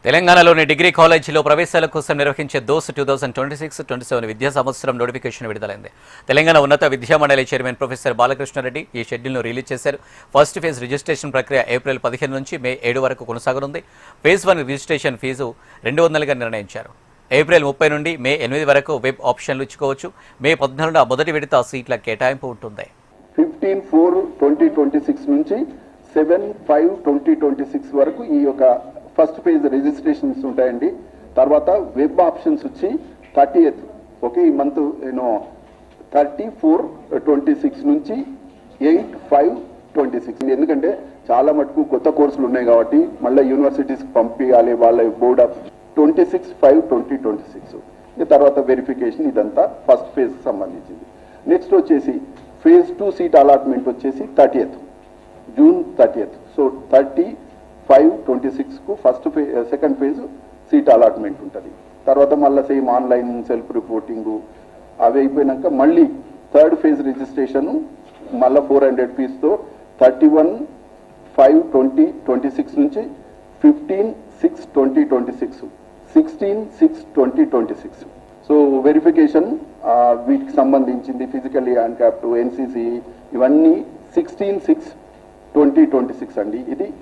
తెలంగాణలోని డిగ్రీ కాలేజీలో ప్రవేశాల కోసం నిర్వహించే దోస్ 2026-27 విద్యా సంవత్సరం నోటిఫికేషన్ విడుదలైంది. తెలంగాణ ఉన్నత విద్యామండలి చైర్మన్ ప్రొఫెసర్ బాలకృష్ణారెడ్డి ఈ షెడ్యూల్ను రిలీజ్ చేశారు. ఫస్ట్ ఫేజ్ రిజిస్ట్రేషన్ ప్రక్రియ ఏప్రిల్ 15 నుంచి మే 7 వరకు కొనసాగనుంది. ఫేజ్ 1 రిజిస్ట్రేషన్ ఫీజు 200గా నిర్ణయించారు. ఏప్రిల్ 30 నుండి మే 8 వరకు వెబ్ ఆప్షన్లు ఇచ్చుకోవచ్చు. మే 14న మొదటి విడత సీట్ల కేటాయింపు ఉంటుంది. 15/4/2026 నుంచి 7/5/2026 వరకు ఈ యొక్క ఫస్ట్ ఫేజ్ రిజిస్ట్రేషన్స్ ఉంటాయండి. తర్వాత వెబ్ ఆప్షన్స్ వచ్చి 30th ఓకే ఈ మంత్ 30/4/26 నుంచి 8/5/26. ఎందుకంటే చాలా మటుకు కొత్త కోర్సులు ఉన్నాయి కాబట్టి మళ్ళీ యూనివర్సిటీస్కి పంపించాలి వాళ్ళ బోర్డ్ ఆఫ్ 26/5/2026. తర్వాత వెరిఫికేషన్ ఇదంతా ఫస్ట్ ఫేజ్ సంబంధించింది. నెక్స్ట్ వచ్చేసి ఫేజ్ 2 సీట్ అలాట్మెంట్ వచ్చేసి 30th జూన్ 30th. సో 30/5/26కు సెకండ్ ఫేజ్ సీట్ అలాట్మెంట్ ఉంటుంది. తర్వాత మళ్ళీ సేమ్ ఆన్లైన్ సెల్ఫ్ రిపోర్టింగ్ అవి అయిపోయినాక మళ్ళీ థర్డ్ ఫేజ్ రిజిస్ట్రేషన్ మళ్ళీ 400 ఫీజుతో 31/5/2026 నుంచి 15/6/2026 16/6/2026. సో వెరిఫికేషన్ వీటికి సంబంధించింది ఫిజికల్లీ హ్యాండిక్యాప్డ్ ఎన్సీసీ ఇవన్నీ 16/6/2026 అండి. ఇది